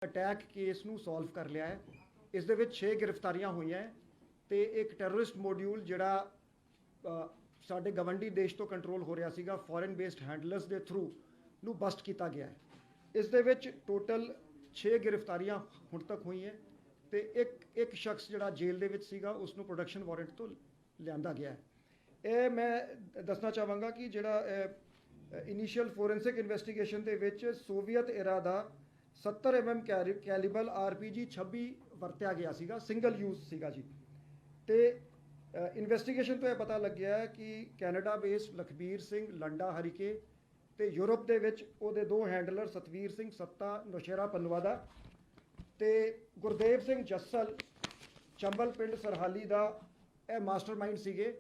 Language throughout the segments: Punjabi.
ਅਟੈਕ ਕੇਸ ਨੂੰ ਸੋਲਵ ਕਰ ਲਿਆ ਹੈ। ਇਸ ਦੇ ਵਿੱਚ 6 ਗ੍ਰਿਫਤਾਰੀਆਂ ਹੋਈਆਂ ਤੇ ਇੱਕ ਟੈਰਰਿਸਟ ਮੋਡਿਊਲ ਜਿਹੜਾ ਸਾਡੇ ਗਵੰਡੀ ਦੇਸ਼ ਤੋਂ ਕੰਟਰੋਲ ਹੋ ਰਿਹਾ ਸੀਗਾ ਫੋਰਨ ਬੇਸਡ ਹੈਂਡਲਰਸ ਦੇ ਥਰੂ ਨੂੰ ਬਸਟ ਕੀਤਾ ਗਿਆ ਹੈ। ਇਸ ਦੇ ਵਿੱਚ ਟੋਟਲ 6 ਗ੍ਰਿਫਤਾਰੀਆਂ ਹੁਣ ਤੱਕ ਹੋਈਆਂ ਤੇ ਇੱਕ ਸ਼ਖਸ ਜਿਹੜਾ ਜੇਲ੍ਹ ਦੇ ਵਿੱਚ ਸੀਗਾ ਉਸ ਨੂੰ ਪ੍ਰੋਡਕਸ਼ਨ ਵਾਰੰਟ ਤੋਂ ਲਿਆਂਦਾ ਗਿਆ ਹੈ। ਇਹ ਮੈਂ ਦੱਸਣਾ ਚਾਹਾਂਗਾ ਕਿ ਜਿਹੜਾ ਇਨੀਸ਼ੀਅਲ ਫੋਰੈਂਸਿਕ ਇਨਵੈਸਟੀਗੇਸ਼ਨ ਦੇ ਵਿੱਚ ਸੋਵੀਅਤ ਏਰਾ ਦਾ 70 mm ਕੈਲੀਬਰ RPG 26 ਵਰਤਿਆ ਗਿਆ ਸੀਗਾ, ਸਿੰਗਲ ਯੂਜ਼ ਸੀਗਾ ਜੀ। ਤੇ ਇਨਵੈਸਟੀਗੇਸ਼ਨ ਤੋਂ ਇਹ ਪਤਾ ਲੱਗਿਆ ਕਿ ਕੈਨੇਡਾ ਬੇਸਡ ਲਖਬੀਰ ਸਿੰਘ ਲੰਡਾ ਹਰੀਕੇ ਤੇ ਯੂਰਪ ਦੇ ਵਿੱਚ ਉਹਦੇ ਦੋ ਹੈਂਡਲਰ ਸਤਵੀਰ ਸਿੰਘ ਸੱਤਾ ਨੌਸ਼ੇਰਾ ਪਨਵਾਦਾ ਤੇ ਗੁਰਦੇਵ ਸਿੰਘ ਜੱਸਲ ਚੰਬਲ ਪਿੰਡ ਸਰਹਾਲੀ ਦਾ ਇਹ ਮਾਸਟਰਮਾਈਂਡ ਸੀਗੇ।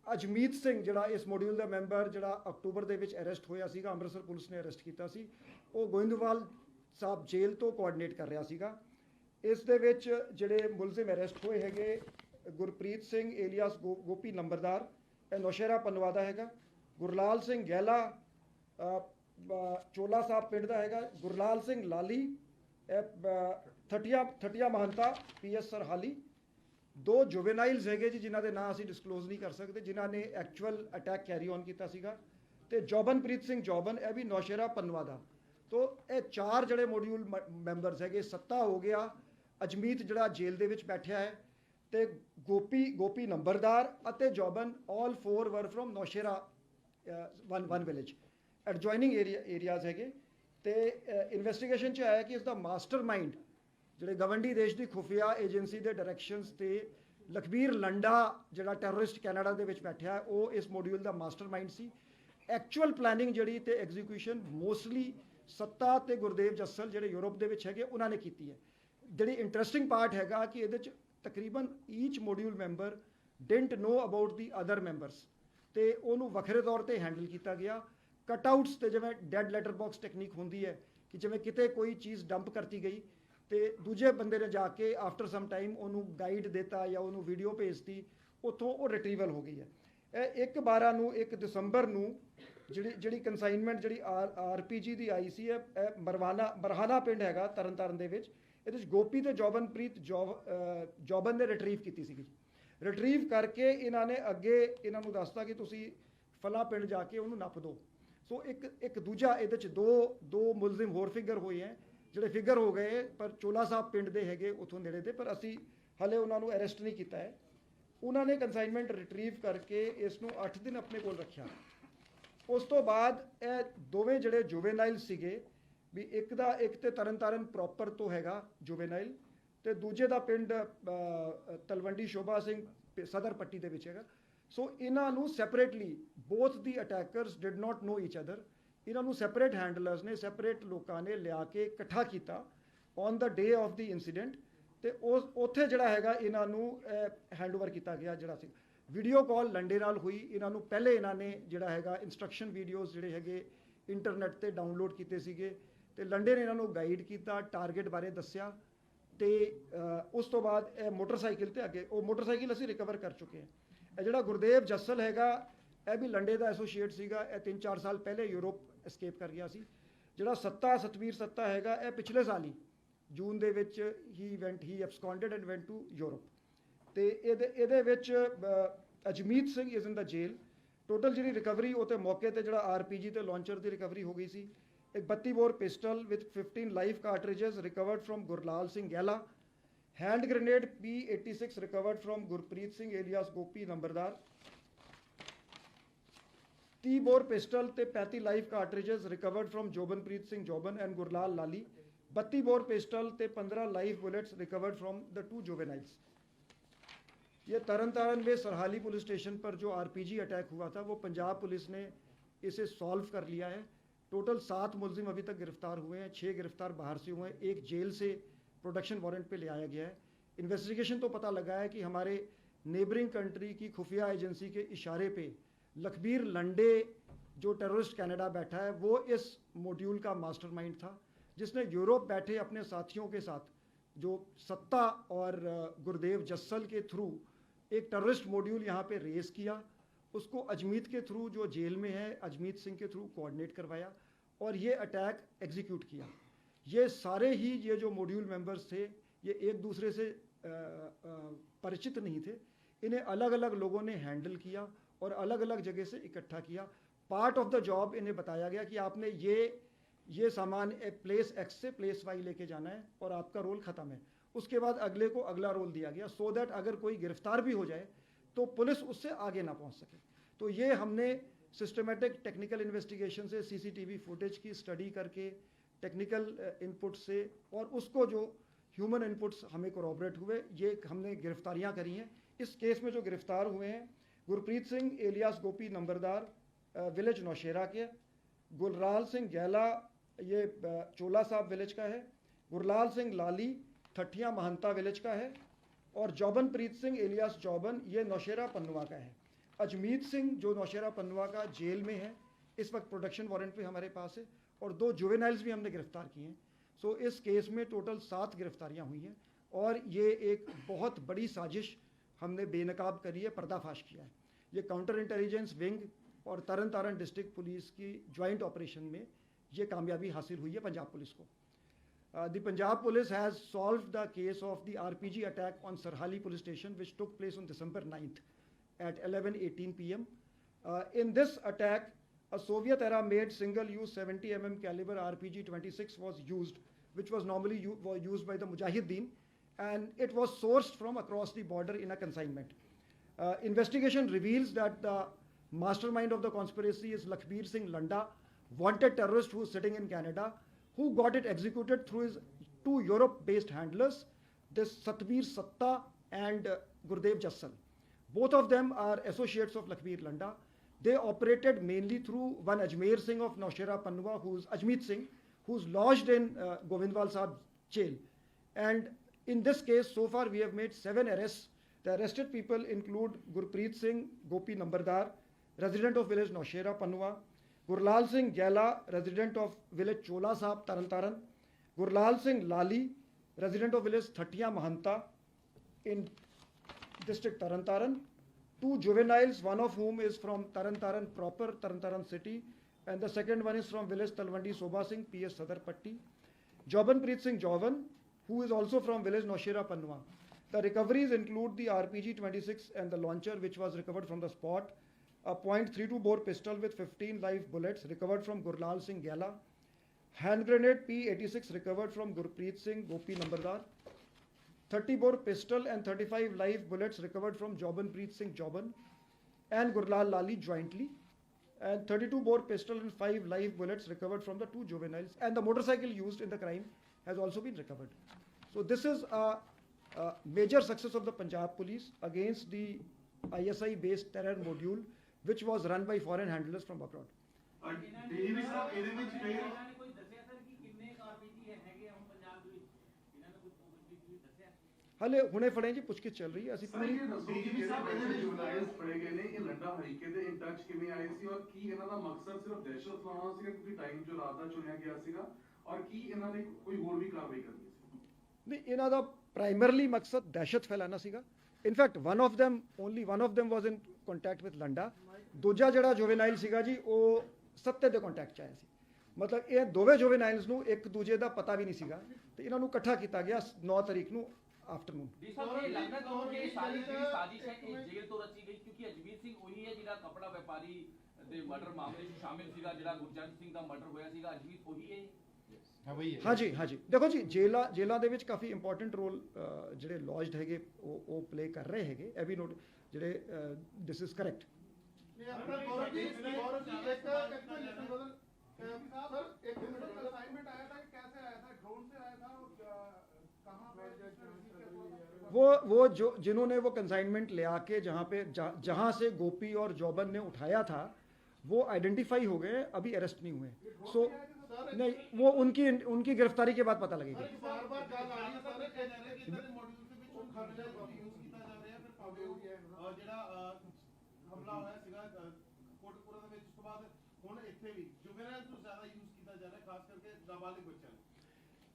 ਅਜਮੀਤ ਸਿੰਘ ਜਿਹੜਾ ਇਸ ਮੋਡਿਊਲ ਦਾ ਮੈਂਬਰ ਜਿਹੜਾ ਅਕਤੂਬਰ ਦੇ ਵਿੱਚ ਅਰੈਸਟ ਹੋਇਆ ਸੀਗਾ, ਅੰਮ੍ਰਿਤਸਰ ਪੁਲਿਸ ਨੇ ਅਰੈਸਟ ਕੀਤਾ ਸੀ, ਉਹ ਗੋਇੰਦਵਾਲ ਸਾਹਿਬ ਜੇਲ੍ਹ ਤੋਂ ਕੋਆਰਡੀਨੇਟ ਕਰ ਰਿਹਾ ਸੀਗਾ। ਇਸ ਦੇ ਵਿੱਚ ਜਿਹੜੇ ਮੁਲਜ਼ਮ ਅਰੈਸਟ ਹੋਏ ਹੈਗੇ ਗੁਰਪ੍ਰੀਤ ਸਿੰਘ ਏਲੀਆਸ ਗੋਪੀ ਨੰਬਰਦਾਰ, ਇਹ ਨੌਸ਼ੇਰਾ ਪਨਵਾਦਾ ਹੈਗਾ। ਗੁਰਲਾਲ ਸਿੰਘ ਗਹਿਲਾ ਚੋਲਾ ਸਾਹਿਬ ਪਿੰਡ ਦਾ ਹੈਗਾ। ਗੁਰਲਾਲ ਸਿੰਘ ਲਾਲੀ ਥਟੀਆ ਮਹੰਤਾ PS ਸਰਹਾਲੀ। ਦੋ ਜੁਵੇਨਾਈਲਸ ਹੈਗੇ ਜੀ ਜਿਨ੍ਹਾਂ ਦੇ ਨਾਂ ਅਸੀਂ ਡਿਸਕਲੋਜ਼ ਨਹੀਂ ਕਰ ਸਕਦੇ, ਜਿਨ੍ਹਾਂ ਨੇ ਐਕਚੁਅਲ ਅਟੈਕ ਕੈਰੀ ਔਨ ਕੀਤਾ ਸੀਗਾ। ਤੇ ਜੋਬਨਪ੍ਰੀਤ ਸਿੰਘ ਜੋਬਨ, ਇਹ ਵੀ ਨੌਸ਼ੇਰਾ ਪਨਵਾਦਾ। ਤੋ ਇਹ ਚਾਰ ਜਿਹੜੇ ਮੋਡਿਊਲ ਮੈਂਬਰਸ ਹੈਗੇ, ਸੱਤਾ ਹੋ ਗਿਆ, ਅਜਮੀਤ ਜਿਹੜਾ ਜੇਲ੍ਹ ਦੇ ਵਿੱਚ ਬੈਠਿਆ ਹੈ, ਤੇ ਗੋਪੀ ਨੰਬਰਦਾਰ ਅਤੇ ਜੋਬਨ, all 4 were from Naushera one village adjoining areas ਹੈਗੇ। ਤੇ ਇਨਵੈਸਟੀਗੇਸ਼ਨ 'ਚ ਆਇਆ ਕਿ ਇਸ ਦਾ ਮਾਸਟਰਮਾਈਂਡ ਜਿਹੜੇ ਗਵੰਡੀ ਦੇਸ਼ ਦੀ ਖੁਫੀਆ ਏਜੰਸੀ ਦੇ ਡਾਇਰੈਕਸ਼ਨਸ ਤੇ ਲਖਬੀਰ ਲੰਡਾ ਜਿਹੜਾ ਟੈਰਰਿਸਟ ਕੈਨੇਡਾ ਦੇ ਵਿੱਚ ਬੈਠਿਆ, ਉਹ ਇਸ ਮੋਡਿਊਲ ਦਾ ਮਾਸਟਰਮਾਈਂਡ ਸੀ। ਐਕਚੁਅਲ ਪਲੈਨਿੰਗ ਜਿਹੜੀ ਤੇ ਐਗਜ਼ੀਕਿਊਸ਼ਨ ਮੋਸਟਲੀ ਸੱਤਾ ਤੇ ਗੁਰਦੇਵ ਜੱਸਲ ਜਿਹੜੇ ਯੂਰਪ ਦੇ ਵਿੱਚ ਹੈਗੇ ਉਹਨਾਂ ਨੇ ਕੀਤੀ ਹੈ। ਜਿਹੜੀ ਇੰਟਰਸਟਿੰਗ ਪਾਰਟ ਹੈਗਾ ਕਿ ਇਹਦੇ 'ਚ ਤਕਰੀਬਨ each module member didn't know about the other members ਤੇ ਉਹਨੂੰ ਵੱਖਰੇ ਤੌਰ ਤੇ ਹੈਂਡਲ ਕੀਤਾ ਗਿਆ। ਕਟਆਊਟਸ ਤੇ ਜਿਵੇਂ ਡੈਡ ਲੈਟਰ ਬਾਕਸ ਟੈਕਨੀਕ ਹੁੰਦੀ ਹੈ ਕਿ ਜਿਵੇਂ ਕਿਤੇ ਕੋਈ ਚੀਜ਼ ਡੰਪ ਕਰਤੀ ਗਈ ਤੇ ਦੂਜੇ ਬੰਦੇ ਨੇ ਜਾ ਕੇ ਆਫਟਰ ਸਮ ਟਾਈਮ ਉਹਨੂੰ ਗਾਈਡ ਦਿੱਤਾ ਜਾਂ ਉਹਨੂੰ ਵੀਡੀਓ ਭੇਜਤੀ, ਉੱਥੋਂ ਉਹ ਰਿਟਰੀਵਲ ਹੋ ਗਈ ਹੈ। ਇਹ 1/12 ਨੂੰ 1 ਦਸੰਬਰ ਨੂੰ ਜਿਹੜੀ ਕੰਸਾਈਨਮੈਂਟ ਜਿਹੜੀ RPG ਦੀ ਆਈ ਸੀ, ਇਹ ਬਰਹਾਨਾ ਪਿੰਡ ਹੈਗਾ ਤਰਨਤਾਰਨ ਦੇ ਵਿੱਚ। ਇਹਦੇ ਵਿੱਚ ਗੋਪੀ ਤੇ ਜੋਬਨਪ੍ਰੀਤ ਜੋਬਨ ਨੇ ਰਿਟਰੀਵ ਕੀਤੀ ਸੀਗੀ। ਰਿਟਰੀਵ ਕਰਕੇ ਇਹਨਾਂ ਨੇ ਅੱਗੇ ਇਹਨਾਂ ਨੂੰ ਦੱਸਤਾ ਕਿ ਤੁਸੀਂ ਫਲਾ ਪਿੰਡ ਜਾ ਕੇ ਉਹਨੂੰ ਨੱਪ ਦਿਓ। ਸੋ ਇੱਕ ਦੂਜਾ ਇਹਦੇ 'ਚ ਦੋ ਮੁਲਜ਼ਮ ਹੋਰ ਫਿਗਰ ਹੋਏ ਹੈ, ਜਿਹੜੇ ਫਿਗਰ ਹੋ ਗਏ ਪਰ ਚੋਲਾ ਸਾਹਿਬ ਪਿੰਡ ਦੇ ਹੈਗੇ ਉੱਥੋਂ ਨੇੜੇ ਦੇ, ਪਰ ਅਸੀਂ ਹਲੇ ਉਹਨਾਂ ਨੂੰ ਅਰੈਸਟ ਨਹੀਂ ਕੀਤਾ ਹੈ। ਉਹਨਾਂ ਨੇ ਕੰਸਾਈਨਮੈਂਟ ਰਿਟਰੀਵ ਕਰਕੇ ਇਸ ਨੂੰ 8 ਦਿਨ ਆਪਣੇ ਕੋਲ ਰੱਖਿਆ। ਉਸ ਤੋਂ ਬਾਅਦ ਇਹ ਦੋਵੇਂ ਜਿਹੜੇ ਜੁਵੇਨਾਈਲ ਸੀਗੇ ਵੀ ਇੱਕ ਤੇ ਤਰਨਤਾਰਨ ਪ੍ਰੋਪਰ ਤੋਂ ਹੈਗਾ ਜੁਵੇਨਾਈਲ ਤੇ ਦੂਜੇ ਦਾ ਪਿੰਡ ਤਲਵੰਡੀ ਸ਼ੋਭਾ ਸਿੰਘ ਸਦਰ ਪੱਟੀ ਦੇ ਵਿੱਚ ਹੈਗਾ। ਸੋ ਇਹਨਾਂ ਨੂੰ separately both the attackers did not know each other, ਇਹਨਾਂ ਨੂੰ ਸੈਪਰੇਟ ਹੈਂਡਲਰਸ ਨੇ ਸੈਪਰੇਟ ਲੋਕਾਂ ਨੇ ਲਿਆ ਕੇ ਇਕੱਠਾ ਕੀਤਾ on the day of the incident ਤੇ ਉੱਥੇ ਜਿਹੜਾ ਹੈਗਾ ਇਹਨਾਂ ਨੂੰ ਹੈਂਡਓਵਰ ਕੀਤਾ ਗਿਆ। ਜਿਹੜਾ ਸੀ ਵੀਡੀਓ ਕਾਲ ਲੰਡੇ ਨਾਲ ਹੋਈ। ਇਹਨਾਂ ਨੂੰ ਪਹਿਲੇ ਇਹਨਾਂ ਨੇ ਜਿਹੜਾ ਹੈਗਾ ਇਨਸਟਰਕਸ਼ਨ ਵੀਡੀਓਜ਼ ਜਿਹੜੇ ਹੈਗੇ ਇੰਟਰਨੈਟ ਤੇ ਡਾਊਨਲੋਡ ਕੀਤੇ ਸੀਗੇ ਤੇ ਲੰਡੇ ਨੇ ਇਹਨਾਂ ਨੂੰ ਗਾਈਡ ਕੀਤਾ, ਟਾਰਗੇਟ ਬਾਰੇ ਦੱਸਿਆ ਤੇ ਉਸ ਤੋਂ ਬਾਅਦ ਇਹ ਮੋਟਰਸਾਈਕਲ ਤੇ ਅੱਗੇ ਉਹ ਮੋਟਰਸਾਈਕਲ ਅਸੀਂ ਰਿਕਵਰ ਕਰ ਚੁੱਕੇ ਹਾਂ। ਇਹ ਜਿਹੜਾ ਗੁਰਦੇਵ ਜੱਸਲ ਹੈਗਾ ਇਹ ਵੀ ਲੰਡੇ ਦਾ ਐਸੋਸੀਏਟ ਸੀਗਾ। ਇਹ 3-4 ਸਾਲ ਪਹਿਲੇ ਯੂਰਪ ਐਸਕੇਪ ਕਰ ਗਿਆ ਸੀ। ਜਿਹੜਾ ਸਤਵੀਰ ਸੱਤਾ ਹੈਗਾ ਇਹ ਪਿਛਲੇ ਸਾਲ ਹੀ ਜੂਨ ਦੇ ਵਿੱਚ ਹੀ absconded and went to Europe. ਤੇ ਇਹਦੇ ਵਿੱਚ Ajmeet Singh is in the jail. Total ਜਿਹੜੀ ਰਿਕਵਰੀ ਉਹ ਤੇ ਮੌਕੇ ਤੇ ਜਿਹੜਾ RPG ਤੇ ਲਾਂਚਰ ਦੀ ਰਿਕਵਰੀ ਹੋ ਗਈ ਸੀ। ਇੱਕ 32 bore pistol with 15 live cartridges recovered from Gurlal Singh Gehla. Hand grenade P86 recovered from Gurpreet Singh alias Gopi Numberdar. 30 bore pistol ते 35 live cartridges recovered from Jobanpreet Singh Joban and Gurlal Lali. 32 bore pistol ते 15 live bullets recovered from the 2 juveniles. ये तरनतारन में सरहाली पुलिस स्टेशन पर जो RPG अटैक हुआ था वो पंजाब पुलिस ने इसे सॉल्व कर लिया है। टोटल 7 मुलजिम अभी तक गिरफ्तार हुए हैं, 6 गिरफ्तार बाहर से हुए हैं, एक जेल से प्रोडक्शन वारंट पे ले आया गया है। इन्वेस्टिगेशन तो पता लगा है कि हमारे नेबरिंग कंट्री की खुफिया एजेंसी के इशारे पे लखबीर लंडे जो टेररिस्ट कनाडा बैठा है वो इस मॉड्यूल का मास्टरमाइंड था, जिसने यूरोप बैठे अपने साथियों के साथ जो सत्ता और गुरदेव जस्सल के थ्रू एक टेररिस्ट मॉड्यूल यहाँ पे रेस किया। उसको अजमीत के थ्रू जो जेल में है अजमीत सिंह के थ्रू कोऑर्डिनेट करवाया और ये अटैक एग्जीक्यूट किया। ये सारे ही ये जो मॉड्यूल मेंबर्स थे ये एक दूसरे से परिचित नहीं थे, इन्हें अलग अलग लोगों ने हैंडल किया और अलग अलग जगह से इकट्ठा किया। पार्ट ऑफ द जॉब इन्हें बताया गया कि आपने ये सामान प्लेस एक्स से प्लेस वाई लेके जाना है और आपका रोल ख़त्म है। उसके बाद अगले को अगला रोल दिया गया, सो दैट अगर कोई गिरफ्तार भी हो जाए तो पुलिस उससे आगे ना पहुंच सके। तो ये हमने सिस्टमेटिक टेक्निकल इन्वेस्टिगेशन से, सीसीटीवी फुटेज की स्टडी करके, टेक्निकल इनपुट से और उसको जो ह्यूमन इनपुट्स हमें कोरॉबरेट हुए, ये हमने गिरफ्तारियां करी हैं। इस केस में जो गिरफ्तार हुए हैं, गुरप्रीत सिंह एलियास गोपी नंबरदार, विलेज नौशेरा के, गुलराल सिंह गैला ये चोला साहब विलेज का है, गुरलाल सिंह लाली ठठिया महंता विलेज का है, और जौबनप्रीत सिंह एलियास जौबन ये नौशेरा पन्नुआ का है। अजमीत सिंह जो नौशेरा पन्नुआ का जेल में है, इस वक्त प्रोडक्शन वारंट पे हमारे पास है, और 2 जुवेनाइल्स भी हमने गिरफ्तार किए हैं। सो इस केस में टोटल 7 गिरफ्तारियां हुई हैं और ये एक बहुत बड़ी साजिश हमने बेनकाब करी है, पर्दाफाश किया है। ये काउंटर इंटेलिजेंस विंग और तरन तारण डिस्ट्रिक्ट पुलिस की ज्वाइंट ऑपरेशन में ये कामयाबी हासिल हुई है पंजाब पुलिस को। The Punjab police has solved the case of the RPG attack on Sarhali police station, which took place on December 9th at 11:18 p.m. In this attack, a Soviet-era made single-use 70 mm caliber RPG-26 was used, which was normally used by the Mujahideen, and it was sourced from across the border in a consignment. Investigation reveals that the mastermind of the conspiracy is Lakhbir Singh Landa, wanted terrorist who is sitting in Canada, who got it executed through his 2 Europe-based handlers, this Satbir Satta and Gurdev Jassal. Both of them are associates of Lakhbir Landa. They operated mainly through one Ajmer Singh of Naushera Pannua, who's Ajmeet Singh, who's lodged in Govindwal Sahib jail. And in this case, so far we have made 7 arrests. The arrested people include Gurpreet Singh Gopi Nambardar, resident of village Naushera Pannua, Gurlal Singh Gela, resident of village Chola Sahib Tarantaran, Gurlal Singh Lali, resident of village Thatiya Mahanta in district Tarantaran, 2 juveniles, one of whom is from Tarantaran proper, Tarantaran city, and the second one is from village Talwandi Soba Singh, PS Sadarpatti, Jobanpreet Singh Jovan, who is also from village Naushera Pannua. The recoveries include the RPG-26 and the launcher, which was recovered from the spot, a .32 bore pistol with 15 live bullets recovered from Gurlal Singh Gela, hand grenade P86 recovered from Gurpreet Singh Gopi Nambardar, 30 bore pistol and 35 live bullets recovered from Jobanpreet Singh Joban and Gurlal Lali jointly, and 32 bore pistol and 5 live bullets recovered from the 2 juveniles, and the motorcycle used in the crime has also been recovered. So this is a major success of the Punjab police against the ISI based terror module which was run by foreign handlers from abroad. हाले हुणे फड़े जी पुछगिछ चल रही है ਅਸੀਂ ਪੂਰੀ ਡੀਜੀਪੀ ਸਾਹਿਬ ਇਹਦੇ ਵਿੱਚ ਜੁਵਨਾਈਲਸ ਫੜੇ ਗਏ ਨੇ ਇਹ ਲੰਡਾ ਹਰੀਕੇ ਦੇ ਇਨ ਟੱਚ ਕਿਵੇਂ ਆਏ ਸੀ ਔਰ ਕੀ ਇਹਨਾਂ ਦਾ ਮਕਸਦ ਸਿਰਫ ਦਹਿਸ਼ਤ ਫੈਲਾਉਣਾ ਸੀਗਾ ਕਿਉਂਕਿ ਟਾਈਮ ਜੋ ਰਾਤ ਦਾ ਚੁਣਿਆ ਗਿਆ ਸੀਗਾ ਔਰ ਕੀ ਇਹਨਾਂ ਨੇ ਕੋਈ ਹੋਰ ਵੀ ਕਾਰਵਾਈ ਕਰਨੀ ਸੀ ਨਹੀਂ ਇਹਨਾਂ ਦਾ ਪ੍ਰਾਇਮਰਲੀ ਮਕਸਦ ਦਹਿਸ਼ਤ ਫੈਲਾਉਣਾ ਸੀਗਾ in fact one of them was in contact with Landa ਦੂਜਾ ਜਿਹੜਾ ਜੁਵੇਨਾਈਲ ਸੀਗਾ ਜੀ ਉਹ ਸੱਤੇ ਦੇ ਕੰਟੈਕਟ ਚ ਆਇਆ ਸੀ ਮਤਲਬ ਇਹ ਦੋਵੇਂ ਜੁਵੇਨਾਈਲਸ ਨੂੰ ਇੱਕ ਦੂਜੇ ਦਾ ਪਤਾ ਵੀ ਨਹੀਂ ਸੀਗਾ ਤੇ ਇਹਨਾਂ ਨੂੰ ਇਕੱਠਾ ਕੀਤਾ ਗਿਆ 9 ਤਾਰੀਖ ਨੂੰ आफ्टरनून साजिश है जेल तो रची गई क्योंकि अजमीत सिंह वही है जिहड़ा कपड़ा व्यापारी दे मर्डर मामले च शामिल सीगा जिहड़ा गुरजंत सिंह दा मर्डर होया सीगा अजमीत वही है हाँ जी देखो जी जेलों ਦੇ ਵਿੱਚ ਕਾਫੀ ਇੰਪੋਰਟੈਂਟ ਰੋਲ ਜਿਹੜੇ ਲੌਜਡ ਹੈਗੇ ਉਹ ਪਲੇ ਕਰ ਰਹੇ ਹੈਗੇ ਇਹ ਵੀ ਨੋਟ ਜਿਹੜੇ ਦਿਸ ਇਜ਼ ਕਰੈਕਟ वो जो जिन्होंने वो कंसाइनमेंट ले आके जहाँ से गोपी और जौबन ने उठाया था वो आइडेंटिफाई हो गए, अभी अरेस्ट नहीं हुए। सो नहीं, वो उनकी गिरफ्तारी के बाद पता लगेगी।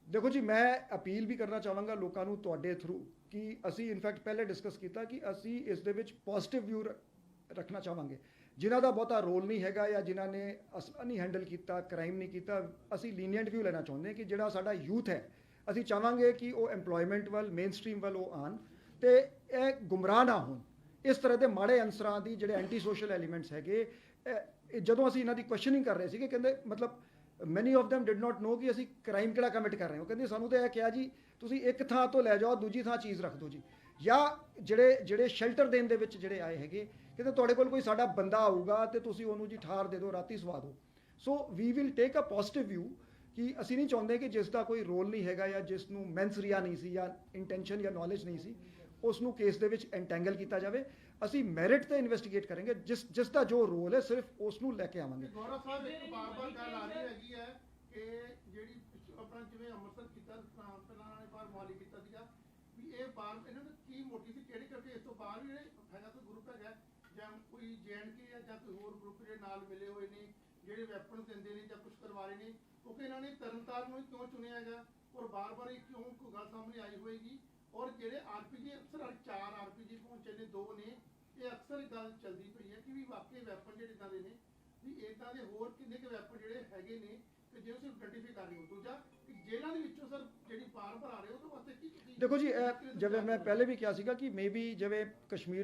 देखो जी मैं अपील भी करना चाहांगा लोगों ਨੂੰ ਤੁਹਾਡੇ ਥਰੂ कि ਅਸੀਂ ਇਨਫੈਕਟ ਪਹਿਲੇ ਡਿਸਕਸ ਕੀਤਾ ਕਿ ਅਸੀਂ ਇਸ ਦੇ ਵਿੱਚ ਪੋਜ਼ਿਟਿਵ ਵਿਊ ਰੱਖਣਾ ਚਾਹਾਂਗੇ। ਜਿਨ੍ਹਾਂ ਦਾ ਬਹੁਤਾ ਰੋਲ ਨਹੀਂ ਹੈਗਾ ਜਾਂ ਜਿਨ੍ਹਾਂ ਨੇ ਅਸਲਾ ਨਹੀਂ ਹੈਂਡਲ ਕੀਤਾ, ਕ੍ਰਾਈਮ ਨਹੀਂ ਕੀਤਾ, ਅਸੀਂ ਲੀਨੀਅੰਟ ਵਿਊ ਲੈਣਾ ਚਾਹੁੰਦੇ ਹਾਂ ਕਿ ਜਿਹੜਾ ਸਾਡਾ ਯੂਥ ਹੈ, ਅਸੀਂ ਚਾਹਾਂਗੇ ਕਿ ਉਹ ਐਮਪਲੋਇਮੈਂਟ ਵੱਲ, ਮੇਨ ਸਟਰੀਮ ਵੱਲ ਉਹ ਆਉਣ ਤੇ ਇਹ ਗੁੰਮਰਾਹ ਨਾ ਹੋਣ ਇਸ ਤਰ੍ਹਾਂ ਦੇ ਮਾੜੇ ਅਨਸਰਾਂ ਦੀ, ਜਿਹੜੇ ਐਂਟੀ ਸੋਸ਼ਲ ਐਲੀਮੈਂਟਸ ਹੈਗੇ। ਜਦੋਂ ਅਸੀਂ ਇਹਨਾਂ ਦੀ ਕੁਐਸਚਨਿੰਗ ਕਰ ਰਹੇ ਸੀਗੇ, ਕਹਿੰਦੇ ਮਤਲਬ ਮੈਨੀ of them did not know ਕਿ ਅਸੀਂ ਕ੍ਰਾਈਮ ਕਿਹੜਾ ਕਮਿਟ ਕਰ ਰਹੇ ਹਾਂ। ਉਹ ਕਹਿੰਦੇ ਸਾਨੂੰ ਤਾਂ ਇਹ ਕਿਹਾ ਜੀ ਤੁਸੀਂ ਇੱਕ ਥਾਂ ਤੋਂ ਲੈ ਜਾਓ, ਦੂਜੀ ਥਾਂ ਚੀਜ਼ ਰੱਖ ਦਿਓ ਜੀ। ਜਾਂ ਜਿਹੜੇ ਸ਼ੈਲਟਰ ਦੇਣ ਦੇ ਵਿੱਚ ਜਿਹੜੇ ਆਏ ਹੈਗੇ, ਕਹਿੰਦੇ ਤੁਹਾਡੇ ਕੋਲ ਕੋਈ ਸਾਡਾ ਬੰਦਾ ਆਊਗਾ ਤੇ ਤੁਸੀਂ ਉਹਨੂੰ ਜੀ ਠਾਰ ਦੇ ਦਿਓ, ਰਾਤੀ ਸਵਾ ਦਿਓ। So we will take a positive view ਕਿ ਅਸੀਂ ਨਹੀਂ ਚਾਹੁੰਦੇ ਕਿ ਜਿਸ ਦਾ ਕੋਈ ਰੋਲ ਨਹੀਂ ਹੈਗਾ ਜਾਂ ਜਿਸ ਨੂੰ ਮੈਂਸਰੀਆ ਨਹੀਂ ਸੀ ਜਾਂ ਇੰਟੈਂਸ਼ਨ ਜਾਂ ਨੌਲੇਜ ਨਹੀਂ ਸੀ, ਉਸ ਨੂੰ ਕੇਸ ਦੇ ਵਿੱਚ ਐਂਟੈਂਗਲ ਕੀਤਾ ਜਾਵੇ। ਅਸੀਂ ਮੈਰਿਟ ਤੇ ਇਨਵੈਸਟੀਗੇਟ ਕਰਾਂਗੇ, ਜਿਸ ਦਾ ਜੋ ਰੋਲ ਹੈ ਸਿਰਫ ਉਸ ਨੂੰ ਲੈ ਕੇ ਆਵਾਂਗੇ। ਗੌਰਵ ਸਾਹਿਬ, ਇੱਕ ਬਾਰ-ਬਾਰ ਗੱਲ ਆ ਰਹੀ ਹੈਗੀ ਹੈ ਕਿ ਜਿਹੜੀ ਆਪਣਾ ਜਿਵੇਂ ਅੰਮ੍ਰਿਤਸਰ ਕੀਤਾ, ਪਹਿਲਾਂ ਨੇ ਬਾਰ ਮੁਹਾਲੀ ਕੀਤਾ ਸੀਗਾ, ਵੀ ਇਹ ਬਾਰ ਇਹਨਾਂ ਦਾ ਕੀ ਮੋਟਿਵ ਸੀ, ਕਿਹੜੇ ਕਰਕੇ ਇਸ ਤੋਂ ਬਾਅਦ ਜਿਹੜੇ ਹੈਗਾ ਕੋਈ ਗਰੁੱਪ ਹੈਗਾ ਜਾਂ ਕੋਈ JNK ਹੈ ਜਾਂ ਕੋਈ ਹੋਰ ਗਰੁੱਪ ਜਿਹੜੇ ਨਾਲ ਮਿਲੇ ਹੋਏ ਨੇ, ਜਿਹੜੇ ਵੈਪਨ ਦਿੰਦੇ ਨੇ ਜਾਂ ਕੁਝ ਕਰਵਾ ਰਹੇ ਨੇ, ਕਿਉਂਕਿ ਇਹਨਾਂ ਨੇ ਤਰਨਤਾਰਨ ਨੂੰ ਕਿਉਂ ਚੁਣਿਆ ਹੈਗਾ ਔਰ ਬਾਰ-ਬਾਰ ਇਹ ਕਿਉਂ ਕੋਈ ਗੱਲ ਸਾਹਮਣੇ ਆਈ ਹੋਏਗੀ। ਔਰ ਜਿਹੜੇ RPG ਅਕਸਰ 4 RPG ਪਹੁੰਚੇ ਨੇ, 2 ਨੇ, ਇਹ ਅਕਸਰ ਇਹ ਗੱਲ ਚੱਲਦੀ ਪਈ ਹੈ ਕਿ ਵੀ ਵਾਕਈ ਵੈਪਨ ਜਿਹੜੇ ਇਦਾਂ ਦੇ ਨੇ, ਵੀ ਇਦਾਂ ਦੇ ਹੋਰ ਕਿੰਨੇ ਕੁ ਵੈਪਨ ਜਿਹੜੇ ਹੈਗੇ ਨੇ ਕਿ ਜੇ ਤੁਸੀਂ ਆਇਡੈਂਟੀਫਾਈ ਕਰ ਰਹੇ ਹੋ। ਦੂਜਾ ਕਿ ਜੇਲ੍ਹਾਂ ਦੇ ਵਿੱਚੋਂ ਸਰ ਜਿਹੜੀ ਪਾਰ ਭਰਾ ਰਹੇ ਹੋ ਉਹਦੇ ਵਾਸਤੇ ਕੀ ਦੇਖੋ ਜੀ, ਜਿਵੇਂ ਮੈਂ ਪਹਿਲੇ ਵੀ ਕਿਹਾ ਸੀਗਾ ਕਿ ਮੇਬੀ ਜਿਵੇਂ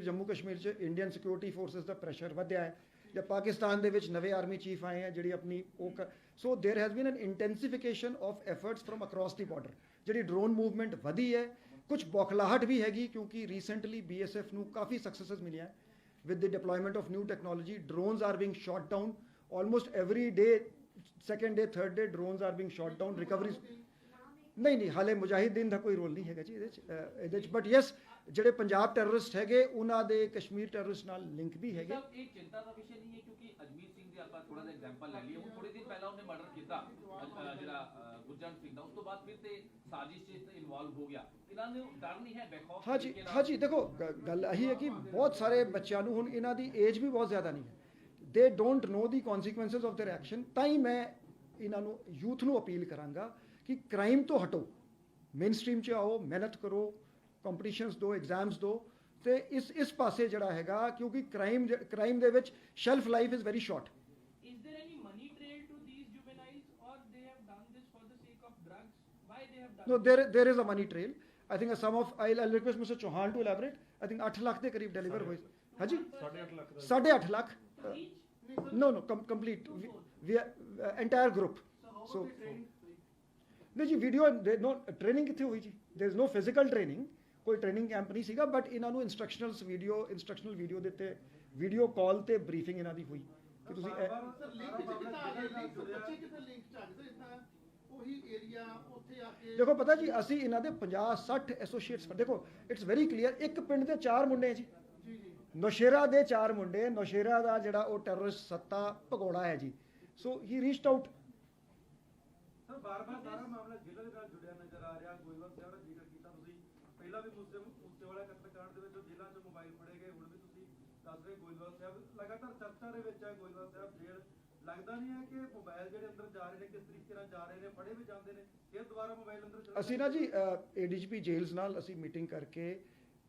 ਜੰਮੂ ਕਸ਼ਮੀਰ 'ਚ ਇੰਡੀਅਨ ਸਿਕਿਉਰਿਟੀ ਫੋਰਸਿਸ ਦਾ ਪ੍ਰੈਸ਼ਰ ਵਧਿਆ ਹੈ, ਜਾਂ ਪਾਕਿਸਤਾਨ ਦੇ ਵਿੱਚ ਨਵੇਂ ਆਰਮੀ ਚੀਫ ਆਏ ਹੈ ਜਿਹੜੀ ਆਪਣੀ so there has been an intensification of efforts from across the border. ਜਿਹੜੀ ਡਰੋਨ ਮੂਵਮੈਂਟ ਵਧੀ ਹੈ, ਕੁਝ ਬੌਖਲਾਹਟ ਵੀ ਹੈਗੀ ਕਿਉਂਕਿ ਰੀਸੈਂਟਲੀ BSF ਨੂੰ ਕਾਫੀ ਸਕਸੈਸਸ ਮਿਲਿਆ ਹੈ with the deployment of new technology. Drones are being shot down almost every day, second day, third day drones are being shot down. Recoveries ਨਹੀਂ ਹਾਲੇ ਮੁਜਾਹਿਦੀਨ ਦਾ ਕੋਈ ਰੋਲ ਨਹੀਂ ਹੈਗਾ ਜੀ ਇਹਦੇ 'ਚ ਬਟ ਯੈਸ ਜਿਹੜੇ ਪੰਜਾਬ ਟੈਰਰਿਸਟ ਹੈਗੇ ਉਹਨਾਂ ਦੇ ਕਸ਼ਮੀਰ ਟੈਰਰਿਸਟ ਨਾਲ ਲਿੰਕ ਵੀ ਹੈਗੇ। ਸਰ ਇਹ ਚਿੰਤਾ ਦਾ ਵਿਸ਼ਾ ਨਹੀਂ ਹੈ ਕਿਉਂਕਿ ਅਜਮੀਤ ਸਿੰਘ ਦੇ ਆਪਾਂ ਥੋੜਾ ਜਿਹਾ ਐਗਜ਼ਾਮਪਲ ਲੈ ਲਈਏ। ਹੁਣ ਥੋੜੇ ਦਿਨ ਪਹਿਲਾਂ ਉਹਨੇ ਮਰਡਰ ਕੀਤਾ ਜਿਹੜਾ ਗੁਰਜੰਟ ਸਿੰਘ ਦਾ, ਉਸ ਤੋਂ ਬਾਅਦ ਫਿਰ ਤੇ ਸਾਜ਼ਿਸ਼ 'ਚ ਇਨਵੋਲਵ ਹੋ ਗਿਆ। ਇਹਨਾਂ ਨੂੰ ਡਰ ਨਹੀਂ ਹੈ ਬੇਖੌਫ? ਹਾਂਜੀ ਦੇਖੋ ਗੱਲ ਇਹੀ ਹੈ ਕਿ ਬਹੁਤ ਸਾਰੇ ਬੱਚਿਆਂ ਨੂੰ ਹੁਣ ਇਹਨਾਂ ਦੀ ਏਜ ਵੀ ਬਹੁਤ ਜ਼ਿਆਦਾ ਨਹੀਂ ਹੈ, ਦੇ don't know the ਕੌਨਸੀਕੁਐਂਸਿਸ of there action. ਤਾਂ ਹੀ ਮੈਂ ਇਹਨਾਂ ਨੂੰ ਯੂਥ ਨੂੰ ਅਪੀਲ ਕਰਾਂਗਾ ਕਿ ਕ੍ਰਾਈਮ ਤੋਂ ਹਟੋ, ਮੇਨ ਸਟਰੀਮ 'ਚ ਆਓ, ਮਿਹਨਤ ਕਰੋ, ਕੰਪੀਟੀਸ਼ਨਸ ਦਿਓ, ਐਗਜ਼ਾਮਸ ਦਿਓ ਤੇ ਇਸ ਪਾਸੇ ਜਿਹੜਾ ਹੈਗਾ ਕਿਉਂਕਿ ਕ੍ਰਾਈਮ ਦੇ ਵਿੱਚ shelf life is very short. Is there any money trail to these juveniles or they have done this for the sake of drugs? Why they have done No, there is a money trail. I think a sum of I'll request Mr. Chauhan to elaborate. I think 8 lakh ਦੇ ਕਰੀਬ ਡਿਲੀਵਰ ਹੋਏ। ਹਾਂਜੀ 8.5 lakh each? no complete we entire group so ਨਹੀਂ ਜੀ ਵੀਡੀਓ no ਟ੍ਰੇਨਿੰਗ ਕਿੱਥੇ ਹੋਈ ਜੀ? there is no physical training, ਕੋਈ ਟ੍ਰੇਨਿੰਗ ਕੈਂਪ ਨਹੀਂ ਸੀਗਾ ਬਟ ਇਹਨਾਂ ਨੂੰ ਇੰਸਟਰਕਸ਼ਨਲ ਵੀਡੀਓ ਦਿੱਤੇ, ਵੀਡੀਓ ਕਾਲ ਤੇ ਬਰੀਫਿੰਗ ਇਹਨਾਂ ਦੀ ਹੋਈ ਕਿ ਤੁਸੀਂ ਸਰ ਲਿੰਕ ਕਿੱਦਾਂ ਆ ਗਏ, ਬੱਚੇ ਕਿੱਥੇ ਲਿੰਕ ਚ ਆ ਗਏ? ਇਦਾਂ ਉਹੀ ਏਰੀਆ ਉੱਥੇ ਆ ਕੇ ਦੇਖੋ ਪਤਾ ਜੀ ਅਸੀਂ ਇਹਨਾਂ ਦੇ 50-60 ਐਸੋਸੀਏਟਸ ਦੇਖੋ ਇਟਸ ਵੈਰੀ ਕਲੀਅਰ। ਇੱਕ ਪਿੰਡ ਦੇ 4 ਮੁੰਡੇ ਜੀ, ਨੌਸ਼ੇਰਾ ਦੇ 4 ਮੁੰਡੇ, ਨੌਸ਼ੇਰਾ ਦਾ ਜਿਹੜਾ ਉਹ ਟੈਰਰਿਸਟ ਸੱਤਾ ਭਗੌੜਾ ਹੈ ਜੀ। ਸੋ ਹੀ ਰੀਚਡ ਆਊਟ। ਸਰ ਬਾਰ-ਬਾਰ ਸਾਰਾ ਮਾਮਲਾ ਜ਼ਿਲ੍ਹਾ ਦੇ ਨਾਲ ਜੁੜਿਆ ਨਜ਼ਰ ਆ ਰਿਹਾ। ਗੋਇੰਦਵਾਲ ਸਾਹਿਬ ਦਾ ਜ਼ਿਕਰ ਕੀਤਾ ਤੁਸੀਂ, ਪਹਿਲਾਂ ਵੀ ਮੂਸੇਵਾਲਾ ਕਤਲकांड ਦੇ ਵਿੱਚ ਜ਼ਿਲ੍ਹਾ 'ਚ ਮੋਬਾਈਲ ਫੜੇ ਗਏ, ਹੁਣ ਵੀ ਤੁਸੀਂ ਦੱਸ ਰਹੇ ਗੋਇੰਦਵਾਲ ਸਾਹਿਬ ਲਗਾਤਾਰ ਚਰਚਾ ਦੇ ਵਿੱਚ ਹੈ। ਗੋਇੰਦਵਾਲ ਸਾਹਿਬ ਜੇਲ੍ਹ ਲੱਗਦਾ ਨਹੀਂ ਹੈ ਕਿ ਮੋਬਾਈਲ ਜਿਹੜੇ ਅੰਦਰ ਜਾ ਰਹੇ ਨੇ ਕਿਸ ਤਰੀਕੇ ਨਾਲ ਜਾ ਰਹੇ ਨੇ, ਫੜੇ ਵੀ ਜਾਂਦੇ ਨੇ, ਫਿਰ ਦੁਬਾਰਾ ਮੋਬਾਈਲ ਅੰਦਰ ਅਸੀਂ ਨਾ ਜੀ ADGP ਜੇਲ੍ਸ ਨਾਲ ਅਸੀਂ ਮੀਟਿੰਗ ਕਰਕੇ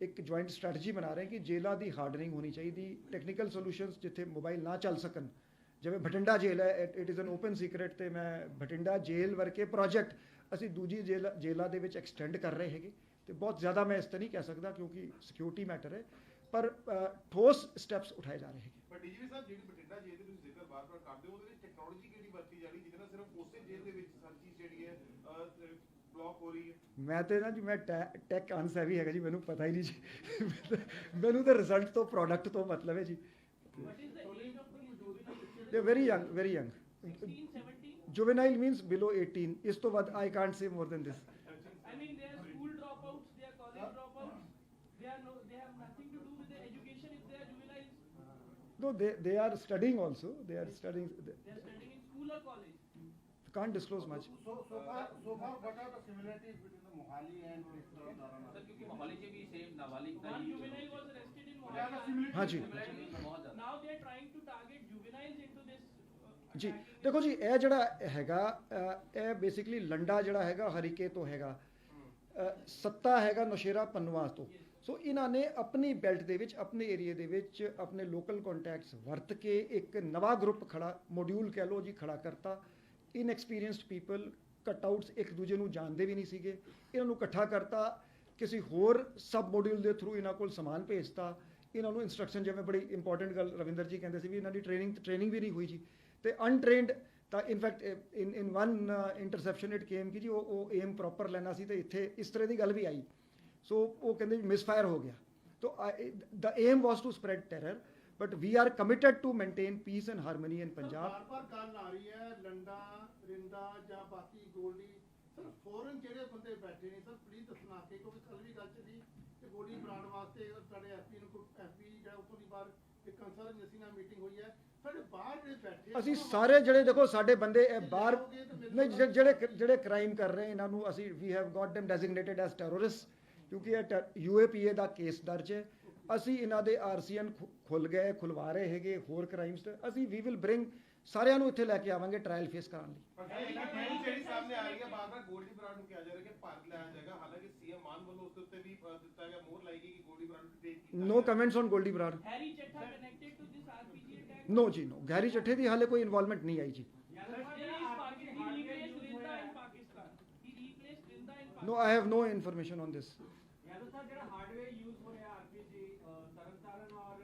ਇੱਕ ਜੁਆਇੰਟ ਸਟ੍ਰੈਟਜੀ ਬਣਾ ਰਹੇ ਕਿ ਜੇਲ੍ਹਾਂ ਦੀ ਹਾਰਡਨਿੰਗ ਹੋਣੀ ਚਾਹੀਦੀ, ਟੈਕਨੀਕਲ ਸੋਲੂਸ਼ਨਸ ਜਿੱਥੇ ਮੋਬਾਈਲ ਨਾ ਚੱਲ ਸਕਣ। ਜਿਵੇਂ ਬਠਿੰਡਾ ਜੇਲ੍ਹ ਹੈ, it is an open secret ਤੇ ਮੈਂ ਬਠਿੰਡਾ ਜੇਲ੍ਹ ਵਰਗੇ ਪ੍ਰੋਜੈਕਟ ਅਸੀਂ ਦੂਜੀ ਜੇਲ੍ਹਾਂ ਦੇ ਵਿੱਚ ਐਕਸਟੈਂਡ ਕਰ ਰਹੇ ਹੈਗੇ ਤੇ ਬਹੁਤ ਜ਼ਿਆਦਾ ਮੈਂ ਇਸ ਤੇ ਨਹੀਂ ਕਹਿ ਸਕਦਾ ਕਿਉਂਕਿ ਸਿਕਿਉਰਿਟੀ ਮੈਟਰ ਹੈ, ਪਰ ਠੋਸ ਸਟੈਪਸ ਉਠਾਏ ਜਾ ਰਹੇ ਹੈਗੇ। ਪਰ DGP ਸਾਹਿਬ ਜਿਹੜੀ ਬਠਿੰਡਾ ਜੇਲ੍ਹ ਦੇ ਤੁਸੀਂ ਜ਼ਿਕਰ ਬਾਰ-ਬਾਰ ਕਰਦੇ ਹੋ, ਉਹਦੇ ਵਿੱਚ ਟੈਕਨੋਲੋਜੀ ਕਿਹੜੀ ਵਰਤੀ ਜਾ ਰਹੀ ਜਿਹਦੇ ਨਾਲ ਸਿਰਫ ਉਸੇ ਜੇਲ੍ਹ ਦੇ ਵਿੱਚ ਹਰ ਚੀਜ਼ ਜਿਹੜੀ ਹੈ ਬਲੌਕ ਹੋ ਰਹੀ ਹੈ? ਮੈਂ ਤੇ ਨਾ ਜੀ ਮੈਂ ਟੈਕ ਅਨਸੈਵੀ ਹੈਗਾ ਜੀ, ਮੈਨੂੰ ਪਤਾ ਹੀ ਨਹੀਂ ਜੀ ਮੈਨੂੰ ਤਾਂ ਰਿਜ਼ਲਟ ਤੋਂ ਪ੍ਰੋਡਕਟ ਤੋਂ ਮਤਲਬ ਹੈ ਜੀ। What is the age of these juveniles? ਦੇ very young 16, 17? juvenile means below 18 ਇਸ ਤੋਂ ਵੱਧ I can't say more than this। I mean, they are school dropouts, they are college dropouts. They have nothing to do with their education if they are juveniles. No, they are studying also. They are studying. They are studying in school or college. Can't disclose much. so far what are the similarities between the Mohali and this Tarana? Sir ਕਿਉਂਕਿ ਮੋਹਾਲੀ 'ਚ ਵੀ ਸੇਮ ਨਾਬਾਲਿਗ ਦਾ One ਹੀ juvenile was arrested in Yeah, the Mohali. हाँ जी। ਬਹੁਤ ਜ਼ਿਆਦਾ। Now they are trying to target juveniles into this. ਜੀ attacking ਦੇਖੋ ਜੀ ਇਹ ਜਿਹੜਾ ਹੈਗਾ ਇਹ ਬੇਸਿਕਲੀ ਲੰਡਾ ਜਿਹੜਾ ਹੈਗਾ ਹਰੀਕੇ ਤੋਂ ਹੈਗਾ, ਸੱਤਾ ਹੈਗਾ ਨੌਸ਼ੇਰਾ ਪੰਨਵਾ ਤੋਂ। ਸੋ ਇਹਨਾਂ ਨੇ ਆਪਣੀ ਬੈਲਟ ਦੇ ਵਿੱਚ, ਆਪਣੇ ਏਰੀਏ ਦੇ ਵਿੱਚ ਆਪਣੇ ਲੋਕਲ ਕੰਟੈਕਟਸ ਵਰਤ ਕੇ ਇੱਕ ਨਵਾਂ ਗਰੁੱਪ ਖੜਾ, ਮੋਡਿਊਲ ਕਹਿ ਲਓ ਜੀ, ਖੜਾ ਕਰਤਾ। ਇਨਐਕਸਪੀਰੀਅੰਸਡ ਪੀਪਲ, ਕਟਆਊਟਸ, ਇੱਕ ਦੂਜੇ ਨੂੰ ਜਾਣਦੇ ਵੀ ਨਹੀਂ ਸੀਗੇ, ਇਹਨਾਂ ਨੂੰ ਇਕੱਠਾ ਕਰਤਾ, ਕਿਸੇ ਹੋਰ ਸਬ ਮੋਡਿਊਲ ਦੇ ਥਰੂ ਇਹਨਾਂ ਕੋਲ ਸਮਾਨ ਭੇਜਤਾ, ਇਹਨਾਂ ਨੂੰ ਇੰਸਟਰਕਸ਼ਨ, ਜਿਵੇਂ ਬੜੀ ਇੰਪੋਰਟੈਂਟ ਗੱਲ ਰਵਿੰਦਰ ਜੀ ਕਹਿੰਦੇ ਸੀ ਵੀ ਇਹਨਾਂ ਦੀ ਟ੍ਰੇਨਿੰਗ ਵੀ ਨਹੀਂ ਹੋਈ ਜੀ, ਤੇ ਅਨਟ੍ਰੇਨਡ। ਤਾਂ in fact in one interception it came ਕਿ ਜੀ ਉਹ ਏਮ ਪ੍ਰੋਪਰ ਲੈਣਾ ਸੀ, ਤੇ ਇੱਥੇ ਇਸ ਤਰ੍ਹਾਂ ਦੀ ਗੱਲ ਵੀ ਆਈ। ਸੋ ਉਹ ਕਹਿੰਦੇ ਜੀ ਮਿਸਫਾਇਰ ਹੋ ਗਿਆ। ਤੋ the aim was to spread terror, but we are committed to maintain peace and harmony in Punjab. ਬਾਰ-ਬਾਰ ਗੱਲ ਆ ਰਹੀ ਹੈ ਲੰਡਾ, ਰਿੰਦਾ ਜਾਂ ਬਾਕੀ ਗੋਲਡੀ, ਸਰ ਫੋਰਨ ਜਿਹੜੇ ਬੰਦੇ ਬੈਠੇ ਨੇ, ਸਰ ਪਲੀਜ਼ ਦੱਸਣਾ ਕਿ ਕਿਉਂਕਿ ਕੱਲ ਵੀ ਗੱਲ ਸੀ ਕਿ ਗੋਲੀ ਬਣਾਉਣ ਵਾਸਤੇ ਸਾਡੇ ਐਸਪੀ ਨੂੰ ਕੋਈ ਐਸਪੀ ਜਿਹੜਾ ਉੱਥੋਂ ਦੀ ਬਾਹਰ ਇੱਕ ਕੰਸਰਨ ਅਸੀਂ ਨਾਲ ਮੀਟਿੰਗ ਹੋਈ ਹੈ, ਸਾਡੇ ਬਾਹਰ ਜਿਹੜੇ ਬੈਠੇ ਅਸੀਂ ਸਾਰੇ ਜਿਹੜੇ ਦੇਖੋ ਸਾਡੇ ਬੰਦੇ ਇਹ ਬਾਹਰ ਨਹੀਂ, ਜਿਹੜੇ ਕ੍ਰਾਈਮ ਕਰ ਰਹੇ ਇਹਨਾਂ ਨੂੰ ਅਸੀਂ ਵੀ have got them designated as terrorists, ਕਿਉਂਕਿ ਇਹ UAPA ਦਾ ਕੇਸ ਦਰਜ ਹੈ। ਅਸੀਂ ਇਹਨਾਂ ਦੇ RCN ਖੁੱਲ ਗਏ, ਖੁਲਵਾ ਰਹੇ ਹੈਗੇ ਹੋਰ ਕ੍ਰਾਈਮਸ, ਅਸੀਂ ਵੀ ਵਿਲ ਬ੍ਰਿੰਗ ਸਾਰਿਆਂ ਨੂੰ ਇੱਥੇ ਲੈ ਕੇ ਆਵਾਂਗੇ ਟ੍ਰਾਇਲ ਫੇਸ ਕਰਾਉਣ ਲਈ। ਪਰ ਜਿਹੜੀ ਸਾਹਮਣੇ ਆ ਰਹੀ ਹੈ, ਬਾਰ-ਬਾਰ ਗੋਲਡੀ ਬਰਾੜ ਨੂੰ ਕਿਹਾ ਜਾ ਰਿਹਾ ਕਿ ਭਾਰਤ ਲਿਆਇਆ ਜਾਏਗਾ, ਹਾਲਾਂਕਿ ਸੀਐਮ ਮਾਨ ਵੱਲੋਂ ਉਸ ਉੱਤੇ ਵੀ ਦਿੱਤਾ ਗਿਆ, ਮੋਹਰ ਲਾਈ ਗਈ ਕਿ ਗੋਲਡੀ ਬਰਾੜ ਨੂੰ ਟ੍ਰੀਟ ਕੀਤਾ। No comments on Goldy Brar. Harry Chetta connected to this RPG attack? No ਜੀ, no, ਗਹਿਰੀ ਚੱਠੇ ਦੀ ਹਾਲੇ ਕੋਈ ਇਨਵੋਲਵਮੈਂਟ ਨਹੀਂ ਆਈ ਜੀ। He replaced Rinda in Pakistan. He replaced Rinda in Pakistan. No, I have no information on this. Yadav साहब ਜਿਹੜਾ ਹਾਰਡਵੇਅਰ ਯੂਜ਼ ਹੋ ਰਿਹਾ ਆਰਪੀਜੀ ਤਰਨਤਾਰਨ ਔਰ